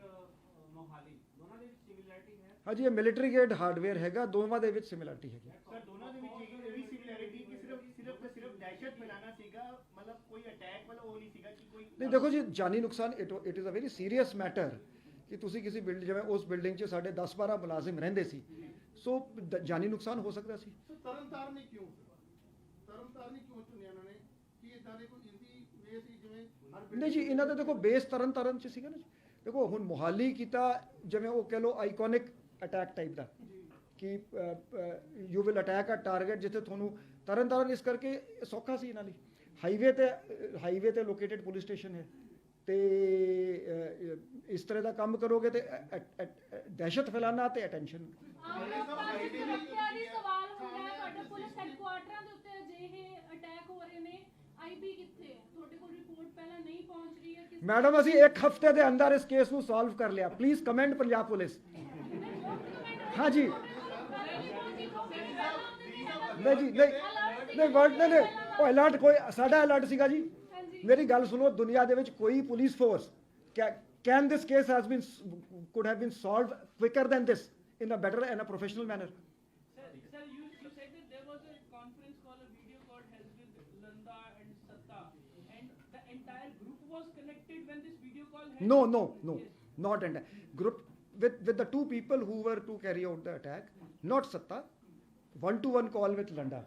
ਮੋਹਾਲੀ ਦੋਨਾਂ ਦੇ ਵਿੱਚ ਸਿਮਿਲੈਰਿਟੀ ਹੈ? ਹਾਂਜੀ, ਇਹ ਮਿਲਟਰੀ ਗ੍ਰੇਡ ਹਾਰਡਵੇਅਰ ਹੈਗਾ, ਦੋਵਾਂ ਦੇ ਵਿੱਚ ਸਿਮਿਲਰਿਟੀ ਹੈਗੀ। ਸਰ ਦੋਨਾਂ ਦੇ ਵਿੱਚ ਇਹ ਵੀ ਸਿਮਿਲੈਰਿਟੀ ਕਿ ਸਿਰਫ ਦਹਿਸ਼ਤ ਫੈਲਾਣਾ ਸੀਗਾ, ਮਤਲਬ ਕੋਈ ਅਟੈਕ ਵਾਲਾ ਉਹ ਨਹੀਂ ਸੀਗਾ ਕਿ ਕੋਈ ਨਹੀਂ ਦੇਖੋ ਜੀ, ਜਾਨੀ ਨੁਕਸਾਨ it is a very serious matter ਕਿ ਤੁਸੀਂ ਕਿਸੇ ਬਿਲਡਿੰਗ, ਜਿਵੇਂ ਉਸ ਬਿਲਡਿੰਗ 'ਚ ਸਾਡੇ 10-12 ਮੁਲਾਜ਼ਮ ਰਹਿੰਦੇ ਸੀ, ਸੋ ਜਾਨੀ ਨੁਕਸਾਨ ਹੋ ਸਕਦਾ ਸੀ। ਸਰ ਤਰਨਤਾਰਨ ਕਿਉਂ ਚੁਣਿਆ ਇਹਨਾਂ ਨੇ? ਕੀ ਇਦਾਂ ਦੇ ਕੋਈ ਈਜ਼ੀ ਵੇ ਸੀ ਜਿਵੇਂ ਨਹੀਂ ਜੀ, ਇਹਨਾਂ ਦਾ ਦੇਖੋ ਬੇਸ ਤਰਨਤਾਰਨ 'ਚ ਸੀਗਾ ਨਾ ਜੀ। ਦੇਖੋ ਹੁਣ ਮੁਹਾਲੀ ਕੀਤਾ, ਜਿਵੇਂ ਉਹ ਕਹਿ ਲਓ ਆਈਕੋਨਿਕ ਅਟੈਕ ਟਾਈਪ ਦਾ, ਕਿ you will attack a target, ਜਿੱਥੇ ਤੁਹਾਨੂੰ ਤਰਨਤਾਰਨ ਇਸ ਕਰਕੇ ਸੌਖਾ ਸੀ ਇਹਨਾਂ ਲਈ, ਹਾਈਵੇ ਤੇ ਲੋਕੇਟਡ ਪੁਲਿਸ ਸਟੇਸ਼ਨ ਹੈ, ਤੇ ਇਸ ਤਰ੍ਹਾਂ ਦਾ ਕੰਮ ਕਰੋਗੇ ਤੇ ਦਹਿਸ਼ਤ ਫੈਲਾਣਾ ਤੇ ਅਟੈਂਸ਼ਨ। ਸਵਾਲ ਹੁੰਦਾ ਹੈ ਤੁਹਾਡੇ ਪੁਲਿਸ ਹੈਡਕੁਆਰਟਰਾਂ ਦੇ ਉੱਤੇ ਅਜਿਹੇ ਅਟੈਕ ਹੋ ਰਹੇ ਨੇ, ਆਈਬੀ ਕਿੱਥੇ ਹੈ? ਤੁਹਾਡੇ ਕੋਲ ਰਿਪੋਰਟ ਪਹਿਲਾਂ ਨਹੀਂ ਪਹੁੰਚ ਰਹੀ ਹੈ? ਮੈਡਮ ਅਸੀਂ 1 ਹਫ਼ਤੇ ਦੇ ਅੰਦਰ ਇਸ ਕੇਸ ਨੂੰ ਸੋਲਵ ਕਰ ਲਿਆ। Please comment Punjab police. हाँ जी, नहीं जी, नहीं वर्ड ने ਉਹ ਅਲਰਟ ਕੋਈ ਸਾਡਾ ਅਲਰਟ ਸੀਗਾ ਜੀ। ਮੇਰੀ ਗੱਲ ਸੁਣੋ, ਦੁਨੀਆ ਦੇ ਵਿੱਚ ਕੋਈ police force can this case has been could have been solved quicker than this in a better and a professional manner. Sir, you said that there was a conference call, a video call held with Landa and Satta, and the entire group was connected when this video call held? No, Yes. not entire group with the two people who were to carry out the attack, not Satta, one-to-one call with Landa.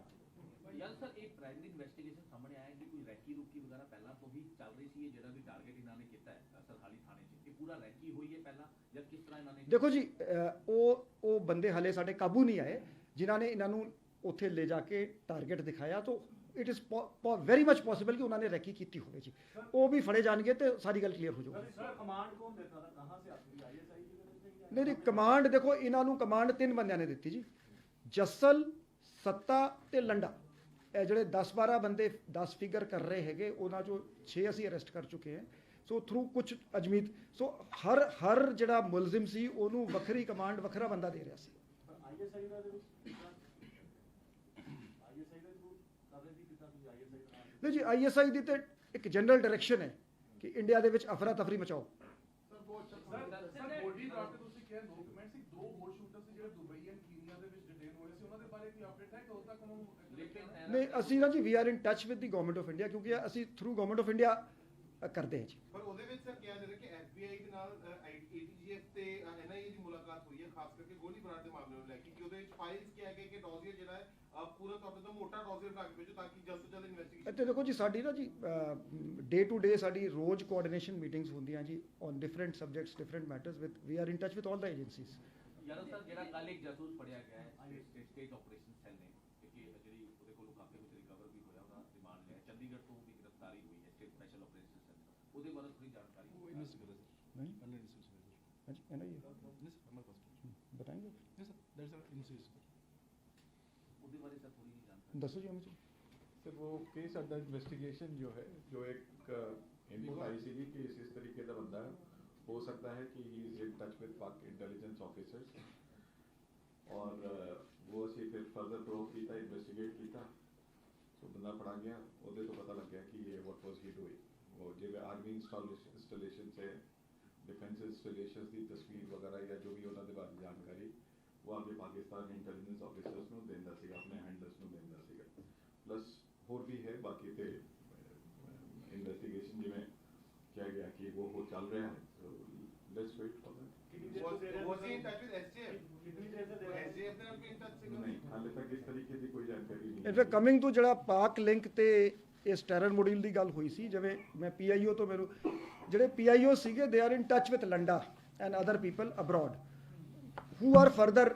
ਯਾਰ ਸਰ, ਇੱਕ ਪ੍ਰਾਇਮਰੀ ਇਨਵੈਸਟੀਗੇਸ਼ਨ ਸਾਹਮਣੇ ਆਇਆ ਕਿ ਕੋਈ ਰੈਕੀ ਰੁਕੀ ਵਗੈਰਾ ਪਹਿਲਾਂ ਤੋਂ ਹੀ ਚੱਲ ਰਹੀ ਸੀ। ਇਹ ਜਿਹੜਾ ਵੀ ਟਾਰਗੇਟ ਇਹਨਾਂ ਨੇ ਕੀਤਾ ਹੈ ਸਰਹਾਲੀ ਥਾਣੇ 'ਚ, ਇਹ ਪੂਰਾ ਰੈਕੀ ਹੋਈ ਹੈ ਪਹਿਲਾਂ, ਜਾਂ ਕਿਸ ਤਰ੍ਹਾਂ ਇਹਨਾਂ ਨੇ? ਦੇਖੋ ਜੀ, ਉਹ ਬੰਦੇ ਹਲੇ ਸਾਡੇ ਕਾਬੂ ਨਹੀਂ ਆਏ ਜਿਨ੍ਹਾਂ ਨੇ ਇਹਨਾਂ ਨੂੰ ਉੱਥੇ ਲੈ ਜਾ ਕੇ ਟਾਰਗੇਟ ਦਿਖਾਇਆ। ਤਾਂ it is very much possible ਕਿ ਉਹਨਾਂ ਨੇ ਰੈਕੀ ਕੀਤੀ ਹੋਵੇ ਜੀ। ਉਹ ਵੀ ਫੜੇ ਜਾਣਗੇ ਤੇ ਸਾਰੀ ਗੱਲ ਕਲੀਅਰ ਹੋ ਜਾਊਗੀ। ਸਰ ਕਮਾਂਡ ਕੌਣ ਦੇਤਾ था, कहां से आपकी आईएसआई की तरफ से? ਨਹੀਂ ਕਮਾਂਡ ਦੇਖੋ, ਇਹਨਾਂ ਨੂੰ ਕਮਾਂਡ 3 ਬੰਦਿਆਂ ਨੇ ਦਿੱਤੀ ਜੀ, ਜੱਸਲ, ਸੱਤਾ ਤੇ ਲੰਡਾ। ਇਹ ਜਿਹੜੇ 10-12 ਬੰਦੇ 10 ਫਿਗਰ ਕਰ ਰਹੇ ਹੈਗੇ, ਉਹਨਾਂ ਚੋਂ 6 ਅਸੀਂ ਅਰੈਸਟ ਕਰ ਚੁੱਕੇ ਹਾਂ। ਸੋ ਥਰੂ ਕੁਝ ਅਜਮੀਤ, ਸੋ ਹਰ ਜਿਹੜਾ ਮੁਲਜ਼ਮ ਸੀ ਉਹਨੂੰ ਵੱਖਰੀ ਕਮਾਂਡ, ਵੱਖਰਾ ਬੰਦਾ ਦੇ ਰਿਹਾ ਸੀ। ਆਈਐਸਆਈ ਦਾ ਆਈਐਸਆਈ ਦਾ ਥਰੂ ਕਰ ਰਹੇ ਸੀ ਕਿਤਾ ਤੁਸੀਂ ਆਈਐਸਆਈ ਦਾ? ਨਹੀਂ ਜੀ, ਆਈਐਸਆਈ ਦੀ ਤੇ ਇੱਕ ਜਨਰਲ ਡਾਇਰੈਕਸ਼ਨ ਹੈ ਕਿ ਇੰਡੀਆ ਦੇ ਵਿੱਚ ਅਫਰਾ ਤਫਰੀ ਮਚਾਓ। ਸਰ ਗੋਲਡੀ ਬਰਾੜ ਤੇ ਤੁਸੀਂ ਕਿਹਾ 2 ਕਮੈਂਟ ਸੀ, 2 ਹੋਰ ਸ਼ੂਟਰ ਸੀ ਜਿਹੜੇ ਦੁਬਈ ਐਂਡ ਕੀਨੀਆ ਦੇ ਵਿੱਚ ਡਿਟੇਨ ਹੋਏ ਸੀ, ਉਹਨਾਂ ਦੇ ਬਾਰੇ ਕੀ ਅਪਡੇਟ ਹੈ ਕਿ ਉਦੋਂ ਤੱਕ ਉਹਨਾਂ ਨੂੰ? ਨਹੀਂ, ਅਸੀਂ ਨਾ ਜੀ we are in touch with the government of India, ਕਿਉਂਕਿ ਅਸੀਂ ਥਰੂ ਗਵਰਨਮੈਂਟ ਆਫ ਇੰਡੀਆ ਕਰਦੇ ਹਾਂ ਜੀ। ਪਰ ਉਹਦੇ ਵਿੱਚ ਸਰ ਕਿਹਾ ਜਾ ਰਿਹਾ ਕਿ ਐਫਬੀਆਈ ਦੇ ਨਾਲ ATGF ਤੇ NIA ਦੀ ਮੁਲਾਕਾਤ ਹੋਈ ਹੈ, ਖਾਸ ਕਰਕੇ ਗੋਲੀ ਬਰਾੜ ਦੇ ਮਾਮਲੇ ਨੂੰ ਲੈ ਕੇ, ਕਿ ਉਹਦੇ ਵਿੱਚ ਫਾਈਲਸ ਕਿਹਾ ਗਿਆ ਕਿ ਡੋਜ਼ੀਅਰ ਜਿਹੜਾ ਹੈ ਪੂਰਾ ਤੌਰ ਤੇ ਮੋਟਾ ਡੋਜ਼ੀਅਰ ਰੱਖ ਭੇਜੋ ਤਾਂ ਕਿ ਜਲਦ ਤੋਂ ਜਲਦ ਇਨਵੈਸਟੀਗੇਸ਼ਨ। ਇੱਥੇ ਦੇਖੋ ਜੀ, ਸਾਡੀ ਨਾ ਜੀ ਡੇ ਟੂ ਡੇ ਸਾਡੀ ਰੋਜ਼ ਕੋਆਰਡੀਨੇਸ਼ਨ ਮੀਟਿੰਗਸ ਹੁੰਦੀਆਂ ਜੀ on different subjects, different matters with we are in touch with all the agencies. ਯਾਰ ਸਰ, ਜਿਹੜਾ ਕੱਲ ਇੱਕ ਜਾਸੂਸ ਫੜਿਆ ਗਿਆ ਹੈ ਸਟੇਟ ਆਪਰੇਸ਼ਨ ਸੈੱਲ ਨੇ, ਕਿ ਜਿਹੜੀ ਉਹਦੇ ਕੋਲੋਂ ਕਾਫੀ ਕੁਝ ਰਿਕਵਰ ਵੀ ਹੋਇਆ, ਉਹਦਾ ਰਿਮਾਂਡ ਲਿਆ, ਚੰਡੀਗੜ੍ਹ ਤੋਂ ਵੀ ਗ੍ਰਿਫਤਾਰੀ ਹੋਈ ਹੈ ਸਟੇਟ ਸਪੈਸ਼ਲ ਆਪਰੇਸ਼ਨ ਸੈੱਲ, ਉਹਦੇ ਬਾਰੇ ਥੋੜੀ ਜਾਣਕਾਰੀ बताएंगे? ਉਹਦੇ ਬਾਰੇ ਸਰ ਥੋੜੀ ਜਿਹੀ ਜਾਣਕਾਰੀ दसो जी हमें। सर वो केस अंडर इन्वेस्टिगेशन जो है, जो एक इनपुट आई सी कि इस तरीके का बंदा हो सकता है कि he is in touch with पाक इंटेलिजेंस ऑफिसर्स और वो ਅਸੀਂ फिर फर्दर प्रोब किया इन्वेस्टिगेट किया तो बंदा फड़ा गया ਉਹਦੇ ਤੋਂ पता लग गया कि ये व्हाट वाज ही डूइंग वो जिਵੇਂ आर्मी इंस्टॉलेशन से डिफेंस इंस्टॉलेशन की तस्वीर वगैरह या जो भी ਉਹਨਾਂ ਦੇ ਬਾਰੇ ਜਾਣਕਾਰੀ वो आगे पाकिस्तान इंटेलिजेंस ऑफिसर्स ਨੂੰ ਦਿੰਦਾ ਸੀਗਾ ਆਪਣੇ ਹੈਂਡਲਰਸ ਨੂੰ ਦਿੰਦਾ ਸੀਗਾ प्लस ਹੋਰ भी है बाकी ਤੇ इन्वेस्टिगेशन जिमें किया गया कि वो चल रहा है so let's wait for that was he in touch with SJF कितनी देर से दे रहा है SJF ने आपके in touch से नहीं हाले तक इस तरीके की कोई जानकारी नहीं ਇਨਫੈਕਟ ਕਮਿੰਗ ਟੂ ਜਿਹੜਾ ਪਾਕ ਲਿੰਕ ਤੇ ਇਸ ਟੈਰਰ ਮੋਡਿਊਲ ਦੀ ਗੱਲ ਹੋਈ ਸੀ ਜਿਵੇਂ ਮੈਂ PIO ਤੋਂ ਮੈਨੂੰ ਜਿਹੜੇ PIO ਸੀਗੇ they are in touch with Landa and other people abroad who are further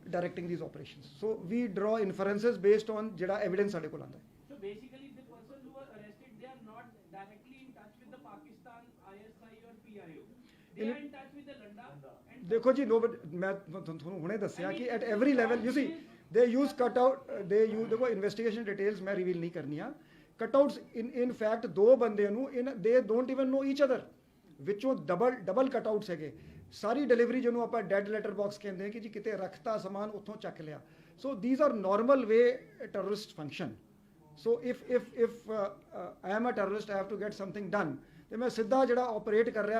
directing these operations so we draw inferences based on ਜਿਹੜਾ ਐਵੀਡੈਂਸ ਸਾਡੇ ਕੋਲ ਆਉਂਦਾ ਹੈ So basically, the persons who were arrested, they are not directly in touch with the Pakistan ISI or PIO. They are in touch with the Landa. And ਦੇਖੋ ਜੀ ਨੋ ਮੈਂ ਤੁਹਾਨੂੰ ਹੁਣੇ ਦੱਸਿਆ ਕਿ ਐਟ ਐਵਰੀ ਲੈਵਲ ਯੂ ਸੀ ਦੇ ਯੂਜ਼ ਕਟ ਆਊਟ ਦੇ ਯੂ ਦੇਖੋ ਇਨਵੈਸਟੀਗੇਸ਼ਨ ਡਿਟੇਲਸ ਮੈਂ ਰਿਵੀਲ ਨਹੀਂ ਕਰਨੀਆਂ ਕਟ ਆਊਟਸ ਇਨ ਫੈਕਟ ਦੋ ਬੰਦਿਆਂ ਨੂੰ ਦੇ don't even no each other ਵਿੱਚੋਂ ਡਬਲ ਕਟ ਆਊਟਸ ਹੈਗੇ ਸਾਰੀ ਡਿਲੀਵਰੀ ਜਿਹਨੂੰ ਆਪਾਂ ਡੈਡ ਲੈਟਰ ਬਾਕਸ ਕਹਿੰਦੇ ਹਾਂ ਕਿ ਜੀ ਕਿਤੇ ਰੱਖਤਾ ਸਮਾਨ ਉੱਥੋਂ ਚੱਕ ਲਿਆ so these are normal way terrorist function so if I am a terrorist I have to get something done ਤੇ ਮੈਂ ਸਿੱਧਾ ਜਿਹੜਾ ਆਪਰੇਟ ਕਰ ਰਿਹਾ